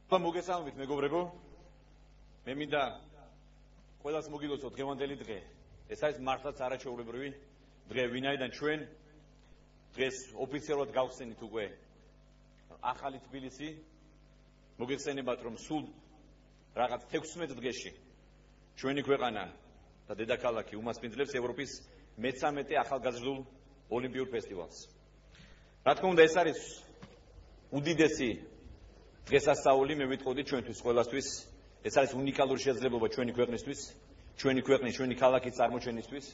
მოგესალმებით მეგობრებო. მე მინდა ყველას მოგილოცოთ დღევანდელი დღე. ეს არის მართლაც არაჩვეულებრივი დღე, ვინაიდან ჩვენ დღეს ოფიციალურად გავხსენით უკვე ახალი თბილისი. მოგეხსენებათ, რომ სულ რაღაც 16 დღეში ჩვენი ქვეყანა და დედაქალაქი უმასპინძლებს ევროპის მე-13 ახალგაზრდულ ოლიმპიურ ფესტივალს. რა თქმა უნდა, ეს არის უდიდესი დღესასწაული, მე ვიტყოდი ჩვენთვის ყველასთვის. ეს არის უნიკალური შესაძლებლობა ჩვენი ქვეყნისთვის, ჩვენი ქვეყნის, ჩვენი ქალაქის წარმოჩენისთვის.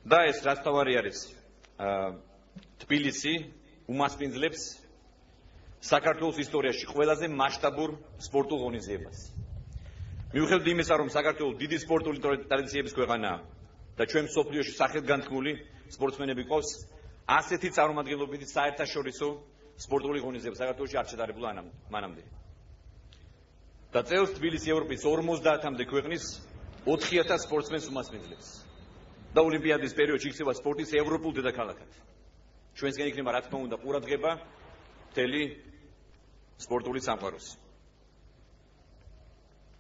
და ეს რაც თავარი არის, თბილისი უმასპინძლებს საქართველოს ისტორიაში ყველაზე მასშტაბურ სპორტულ ღონისძიებას. მიუხედავად იმისა, რომ საქართველოს დიდი სპორტული ტრადიციების ქვეყანაა და ჩვენ მსოფლიოში სახელგანთქმული სპორტსმენები ყავს, ასეთი წარმომადგენლობითი საერთაშორისო სპორტული ღონისძიება საქართველოში არ ჩატარებულა მანამდე. და წელს თბილისი ევროპის 50-მდე ქვეყნის 4000 სპორტსმენს უმასპინძლებს. და ოლიმპიადის პერიოდში იქცევა სპორტის ევროპულ დედაქალაქად. ჩვენსგან იქნება, რა თქმა უნდა, ყურადღება მთელი სპორტული სამყაროს.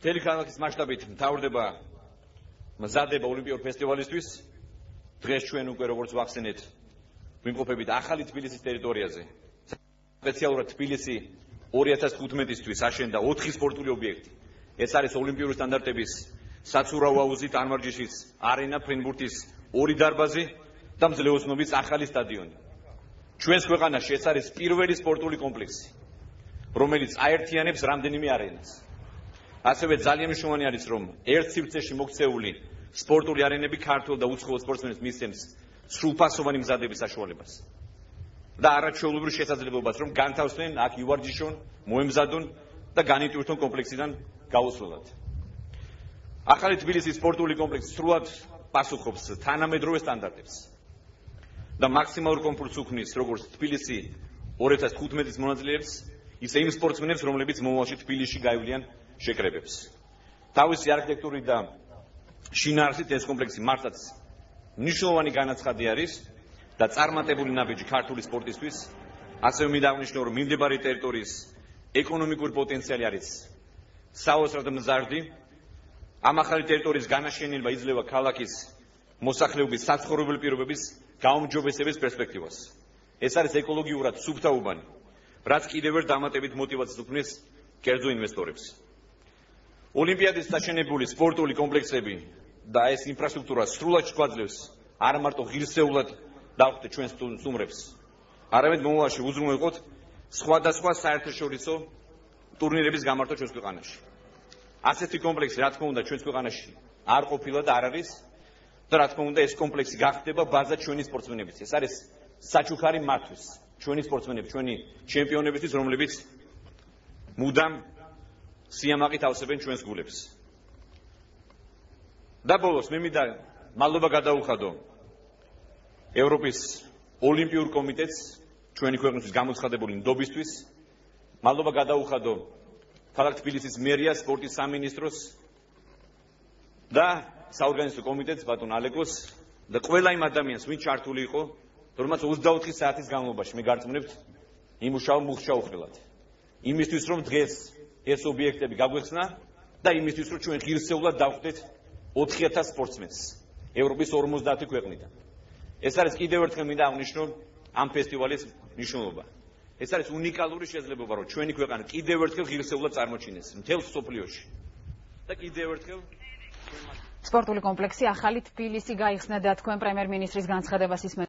მთელი ქალაქის მასშტაბით მთავრდება მზადება ოლიმპიურ ფესტივალისთვის. დღეს ჩვენ უკვე, როგორც ვახსენეთ, ვიმყოფებით ახალი თბილისის ტერიტორიაზე. სპეციალურად თბილისი 2015-ისთვის აშენდა 4 სპორტული ობიექტი. ეს არის ოლიმპიური სტანდარტების საცურაო აუზი, ტანვარჯიშის არენა, ფრენბურთის 2 დარბაზი და მძლეოსნობის ახალი სტადიონი. ჩვენს ქვეყანაში ეს არის პირველი სპორტული კომპლექსი, რომელიც აერთიანებს რამდენიმე არენას. ასევე ძალიან მნიშვნელოვანი არის, რომ ერთ სივრცეში მოქცეული სპორტული არენები ქართველ და უცხოელ სპორტსმენებს მისცემს სრულფასოვანი მზადების საშუალებას. და არაჩვეულებრივ შესაძლებლობას, რომ განთავსდნენ, აქ ივარჯიშონ, მოემზადონ და განიტვირთონ კომპლექსიდან გაუსვლელად. ახალი თბილისის სპორტული კომპლექსი სრულად პასუხობს თანამედროვე სტანდარტებს და მაქსიმალურ კომფორტს უქმნის როგორც თბილისი 2015-ის მონაწილეებს, ისე იმ სპორტსმენებს, რომლებიც მომავალში თბილისში გაივლიან შეკრებებს. თავისი არქიტექტურით და შინაარსით ეს კომპლექსი მართლაც მნიშვნელოვანი განაცხადი არის და წარმატებული ნაბიჯი ქართული სპორტისთვის. ასევე მინდა აღნიშნო, რომ მიმდებარე ტერიტორიის ეკონომიკური პოტენციალი არის საოცრად მზარდი. ამ ახალი ტერიტორიის განაშენება იძლევა ქალაქის მოსახლეობის საცხოვრებელი პირობების გაუმჯობესების პერსპექტივას. ეს არის ეკოლოგიურად სუფთა უბანი, რაც კიდევ ერთ დამატებით მოტივაციას უქმნის კერძო ინვესტორებს. ოლიმპიადის დაშენებული სპორტული კომპლექსები და ეს ინფრასტრუქტურა სრულად შეგვაძლევს არა მარტო ღირსეულად დავხვდეთ ჩვენს სტუმრებს, არამედ მომავალში უზრუნველყოთ სხვადასხვა საერთაშორისო ტურნირების გამართვა ჩვენს ქვეყანაში. ასეთი კომპლექსი, რა თქმა უნდა, ჩვენს ქვეყანაში არ ყოფილა და არ არის და რა თქმა უნდა, ეს კომპლექსი გახდება ბაზა ჩვენი სპორტსმენების. ეს არის საჩუქარი მათთვის, ჩვენი სპორტსმენების, ჩვენი ჩემპიონებისთვის, რომლებიც მუდამ სიამაყით ავსებენ ჩვენს გულებს. და ბოლოს მე მინდა მადლობა გადაუხადო ევროპის ოლიმპიურ კომიტეტს ჩვენი ქვეყნისთვის გამოცხადებული ნდობისთვის. მადლობა გადაუხადო ქალაქ თბილისის მერიას, სპორტის სამინისტროს და საორგანიზაციო კომიტეტს, ბატონ ალეკოს და ყველა იმ ადამიანს, ვინც ჩართული იყო, რომელმაც 24 საათის განმავლობაში მე გარწმუნებთ იმუშავა მუხშაუხელად. იმისთვის, რომ დღეს ეს ობიექტები გაგვეხსნა და იმისთვის, რომ ჩვენ ღირსეულად დავხვდეთ 4000 სპორტსმენს ევროპის 50 ქვეყნიდან. ეს არის კიდევ ერთხელ მინდა აღნიშნო ამ ფესტივალის მნიშვნელობა. ეს არის უნიკალური შესაძლებლობა, რომ ჩვენი ქვეყანა კიდევ ერთხელ ღირსეულად წარმოჩინეს მთელს მსოფლიოში. და კიდევ ერთხელ სპორტული კომპლექსი ახალი თბილისი გაიხსნა და თქვენ პრემიერ-მინისტრის განცხადებას ისმენთ.